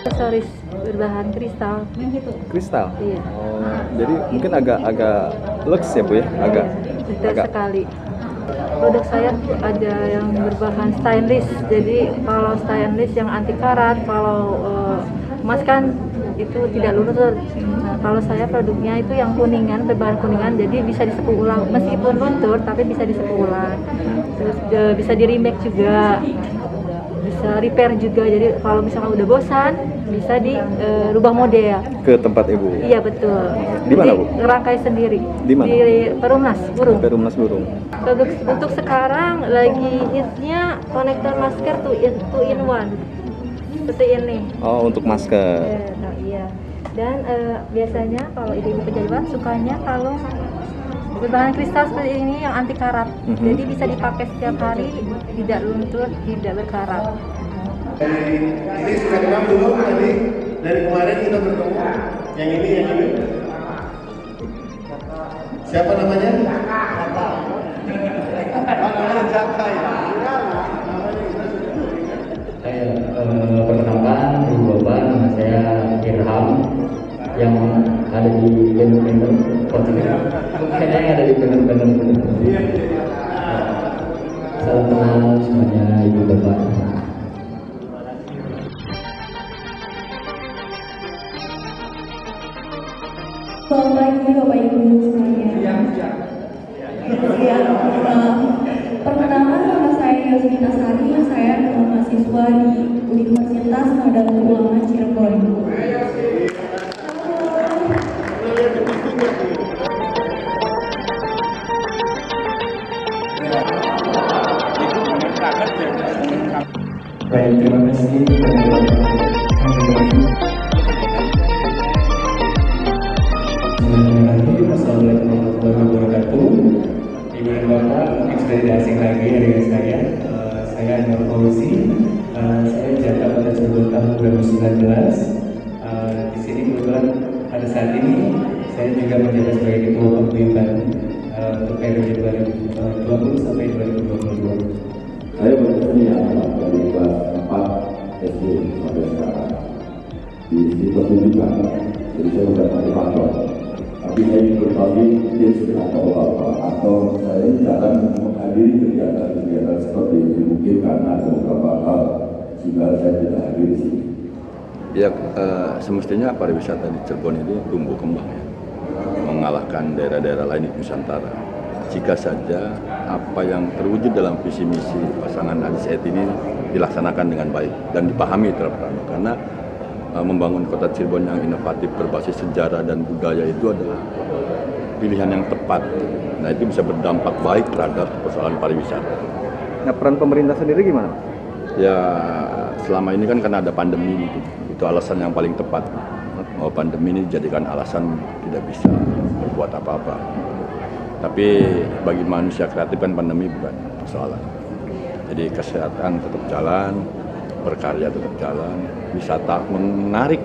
Aksesoris berbahan kristal. Kristal. Iya. Oh, jadi mungkin agak lux ya Bu ya, Detail sekali. Produk saya ada yang berbahan stainless. Jadi kalau stainless yang anti karat, kalau emas kan itu tidak luntur. Nah, kalau saya produknya itu yang kuningan, berbahan kuningan, jadi bisa disepuh ulang. Meskipun luntur, tapi bisa disepuh ulang. Terus bisa di remake juga, bisa repair juga. Jadi kalau misalnya udah bosan, bisa dirubah model. Ke tempat Ibu. Iya betul. Di mana Bu? Ngerangkai sendiri. Di mana? Di Perumnas Burung. Perumnas Burung. Untuk sekarang lagi hitsnya konektor masker two in one. Seperti ini. Oh, untuk masker. Nah, iya. Dan biasanya kalau ibu-ibu pejabat sukanya kalau berbahan kristal seperti ini yang anti karat. Jadi bisa dipakai setiap hari, tidak luntur, tidak berkarat. Ini sudah kenal dulu tadi dari kemarin kita bertemu. Yang ini. Siapa namanya? Namanya Jaka ya. Perkenalkan, Ibu Bapak, nama saya Irham yang ada di bener-bener kayaknya yang ada di bener-bener. Salam kenal semuanya Ibu Bapak. Selamat pagi Bapak Ibu sekalian. Perkenalkan nama saya Yosmina Sari, saya adalah mahasiswa di Universitas Nahdlatul Ulama Cirebon. Baik, terima kasih. Assalamualaikum warahmatullahi wabarakatuh. Ibu dan Bapak, mungkin sudah tidak asing lagi dengan saya. Saya Anwar Fauzi. Saya jaga pada Cirebon tahun 2019. Di sini kebetulan pada saat ini saya juga menjabat sebagai ketua pembimbing untuk periode 2020 sampai 2022. Saya berkesenian dari kelas 4 SD sampai sekarang di pertunjukan. Jadi saya sudah motivator. Tapi saya berbagi tips atau apa, atau saya jarang menghadiri kegiatan-kegiatan seperti ini mungkin karena ada beberapa hal sehingga saya tidak hadir di sini. Ya, semestinya pariwisata di Cirebon ini tumbuh kembang ya, mengalahkan daerah-daerah lain di Nusantara. Jika saja apa yang terwujud dalam visi misi pasangan Hadis Ait ini dilaksanakan dengan baik dan dipahami terhadap karena membangun kota Cirebon yang inovatif berbasis sejarah dan budaya itu adalah pilihan yang tepat. Nah, itu bisa berdampak baik terhadap persoalan pariwisata. Nah, peran pemerintah sendiri gimana? Ya, selama ini kan karena ada pandemi itu alasan yang paling tepat. Bahwa pandemi ini dijadikan alasan tidak bisa berbuat apa-apa. Tapi bagi manusia kreatif kan pandemi bukan persoalan. Jadi kesehatan tetap jalan, berkarya tetap jalan, wisata menarik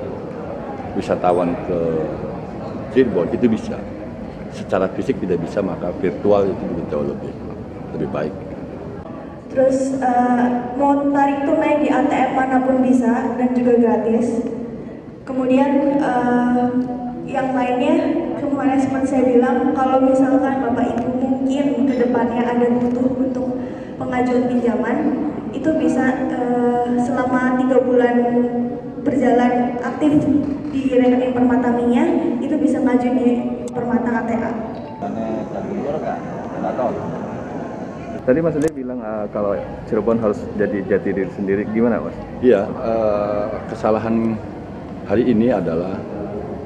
wisatawan ke Cirebon itu bisa. Secara fisik tidak bisa, maka virtual itu jauh lebih baik. Terus mau tarik tunai di ATM manapun bisa dan juga gratis. Kemudian yang lainnya kemarin seperti saya bilang, kalau misalkan Bapak Ibu mungkin ke depannya ada butuh untuk pengajuan pinjaman, itu bisa selama 3 bulan berjalan aktif di rekening Permataminya, itu bisa ngaju di Permata KTA. Tadi Mas Ade bilang kalau Cirebon harus jadi jati diri sendiri, gimana Mas? Iya, kesalahan hari ini adalah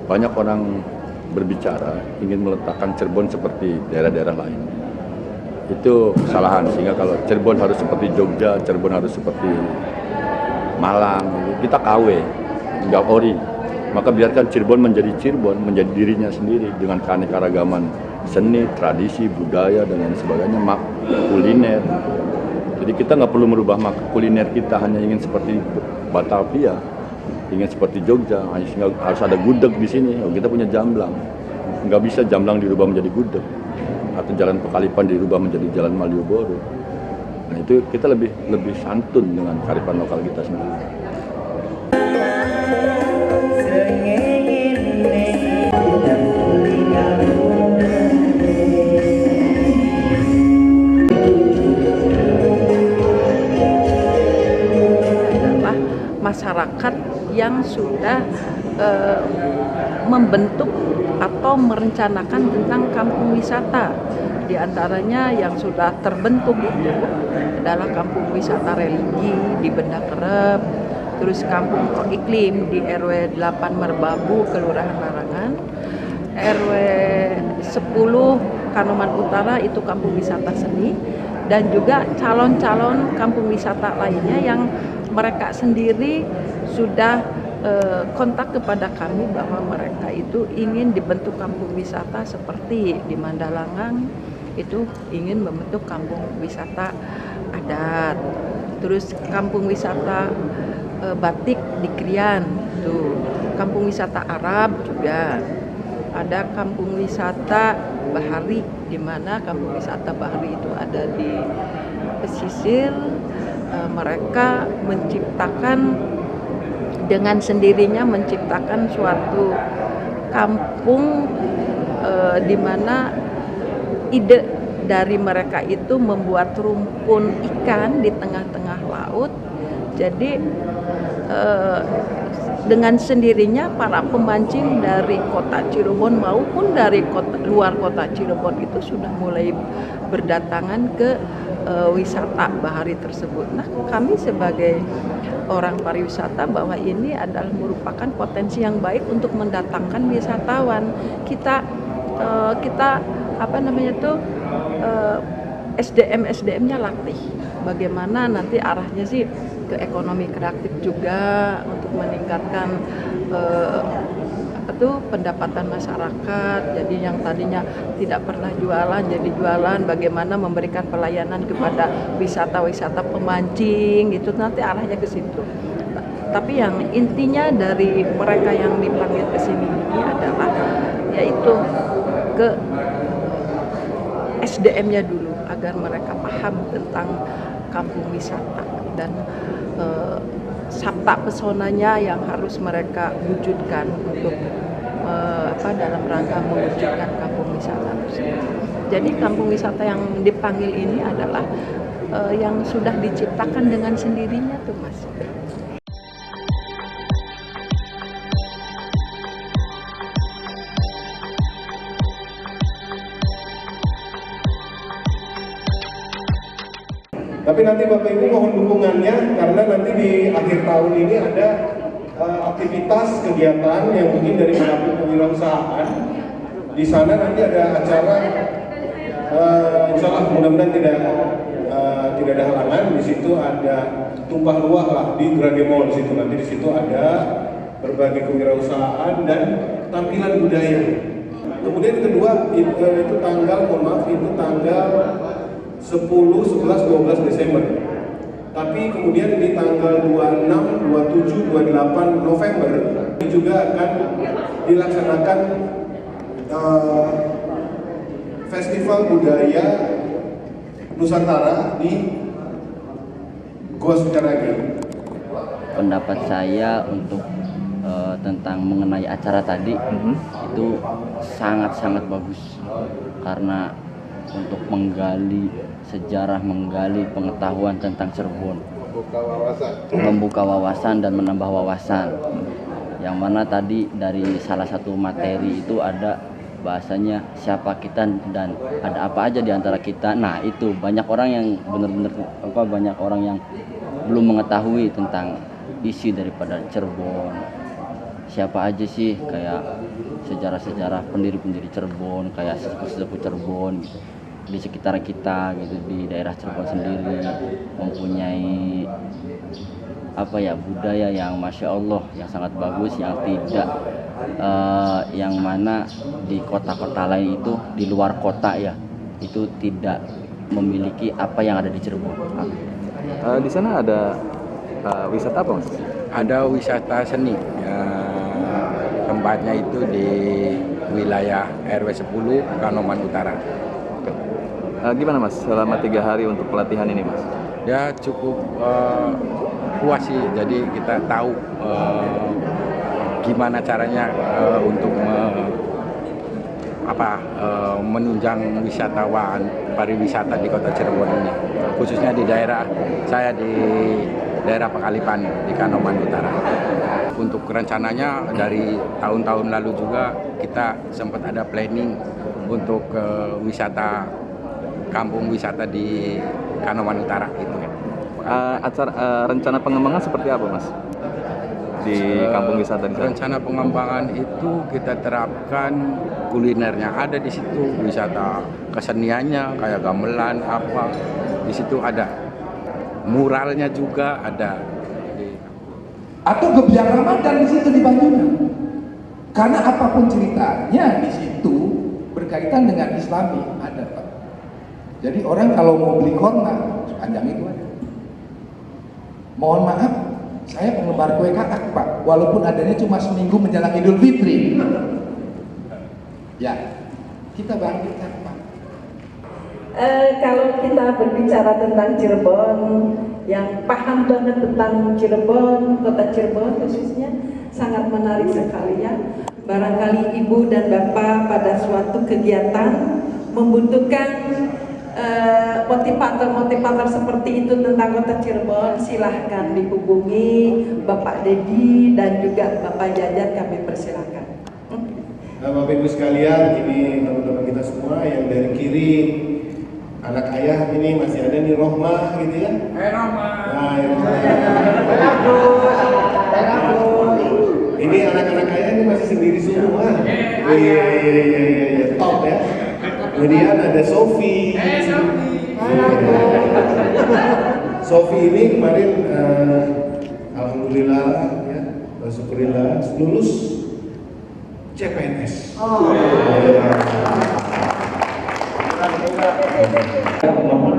banyak orang berbicara ingin meletakkan Cirebon seperti daerah-daerah lain. Itu kesalahan, sehingga kalau Cirebon harus seperti Jogja, Cirebon harus seperti Malang, kita KW, nggak ori. Maka biarkan Cirebon, menjadi dirinya sendiri dengan keanekaragaman seni, tradisi, budaya, dan lain sebagainya, kuliner. Jadi kita nggak perlu merubah kuliner kita, hanya ingin seperti Batavia, ingin seperti Jogja, hanya harus ada gudeg di sini. Kita punya Jamblang, nggak bisa Jamblang dirubah menjadi gudeg, atau Jalan Pekalipan dirubah menjadi Jalan Malioboro. Nah, itu kita lebih santun dengan kearifan lokal kita sendiri. masyarakat yang sudah membentuk atau merencanakan tentang kampung wisata. Di antaranya yang sudah terbentuk itu adalah kampung wisata religi di Benda Kerep, terus kampung iklim di RW 8 Merbabu, Kelurahan Larangan, RW 10 Kanoman Utara itu kampung wisata seni, dan juga calon-calon kampung wisata lainnya yang mereka sendiri sudah kontak kepada kami bahwa mereka itu ingin dibentuk kampung wisata seperti di Mandalangang itu ingin membentuk kampung wisata adat, terus kampung wisata batik di Krian, tuh kampung wisata Arab juga ada, kampung wisata Bahari di mana kampung wisata Bahari itu ada di pesisir. Mereka menciptakan dengan sendirinya menciptakan suatu kampung di mana ide dari mereka itu membuat rumpun ikan di tengah-tengah laut. Jadi dengan sendirinya para pemancing dari kota Cirebon maupun dari luar kota Cirebon itu sudah mulai berdatangan ke wisata Bahari tersebut. Nah, kami sebagai orang pariwisata bahwa ini adalah merupakan potensi yang baik untuk mendatangkan wisatawan. Kita SDM-nya latih. Bagaimana nanti arahnya sih ke ekonomi kreatif juga untuk meningkatkan pendapatan masyarakat. Jadi yang tadinya tidak pernah jualan jadi jualan, bagaimana memberikan pelayanan kepada wisata-wisata pemancing gitu, nanti arahnya ke situ. Tapi yang intinya dari mereka yang dipanggil ke sini ini adalah yaitu ke SDM-nya dulu agar mereka paham tentang kampung wisata dan sabta pesonanya yang harus mereka wujudkan untuk dalam rangka mewujudkan kampung wisata tersebut. Jadi kampung wisata yang dipanggil ini adalah yang sudah diciptakan dengan sendirinya tuh Mas. Tapi nanti Bapak Ibu mohon dukungannya karena nanti di akhir tahun ini ada aktivitas kegiatan yang mungkin dari pelaku kewirausahaan. Di sana nanti ada acara, insya Allah mudah-mudahan tidak ada halangan. Di situ ada tumpah ruah lah di Grande Mall. Di situ nanti di situ ada berbagai kewirausahaan dan tampilan budaya. Kemudian kedua itu tanggal 10, 11, 12 Desember. Tapi kemudian di tanggal 26, 27, 28 November ini juga akan dilaksanakan Festival Budaya Nusantara di Goa Sukarage. Pendapat saya untuk tentang mengenai acara tadi itu sangat-sangat bagus karena untuk menggali sejarah, menggali pengetahuan tentang Cirebon, membuka wawasan dan menambah wawasan. Yang mana tadi dari salah satu materi itu ada bahasanya siapa kita dan ada apa aja di antara kita. Nah itu banyak orang yang banyak orang yang belum mengetahui tentang isi daripada Cirebon. Siapa aja sih kayak sejarah-sejarah pendiri-pendiri Cirebon, kayak sesepuh Cirebon gitu. Di sekitar kita gitu, di daerah Cirebon sendiri mempunyai budaya yang Masya Allah yang sangat bagus, yang tidak yang mana di kota-kota lain itu di luar kota ya itu tidak memiliki apa yang ada di Cirebon. Di sana ada wisata apa Mas? Ada wisata seni ya, tempatnya itu di wilayah RW 10 Kanoman Utara. Gimana Mas selama 3 hari untuk pelatihan ini Mas? Ya cukup puas sih, jadi kita tahu gimana caranya untuk menunjang wisatawan pariwisata di kota Cirebon ini, khususnya di daerah saya di daerah Pekalipan di Kanoman Utara. untuk rencananya dari tahun-tahun lalu juga kita sempat ada planning untuk wisata kampung wisata di Kanoman Utara gitu ya. Rencana pengembangan seperti apa, Mas? Di kampung wisata di sana? Rencana pengembangan itu kita terapkan kulinernya ada di situ, wisata keseniannya kayak gamelan apa di situ ada, muralnya juga ada. Atau gebiar Ramadan di situ di Banjuna. Karena apapun ceritanya di situ berkaitan dengan Islami ada, Pak. Jadi orang kalau mau beli korma sepanjang itu ada. Mohon maaf, saya penggemar kue katak, Pak, walaupun adanya cuma seminggu menjelang Idul Fitri. Ya, kita bangkitkan, Pak. Kalau kita berbicara tentang Cirebon, yang paham banget tentang Cirebon, kota Cirebon khususnya, sangat menarik sekali ya. Barangkali ibu dan bapak pada suatu kegiatan membutuhkan motivator seperti itu tentang kota Cirebon, silahkan dihubungi Bapak Dedi dan juga Bapak Jajat, kami persilahkan. Nah, Bapak Ibu sekalian, ini teman-teman kita semua yang dari kiri anak ayah ini masih ada nih Rohmah gitu ya. Rohmah. Nah, ini anak-anak ayah ini masih sendiri semua. Iya, top ya. Kemudian ada Sofi. Sofi ini kemarin alhamdulillah ya, syukurillah lulus CPNS. Mohon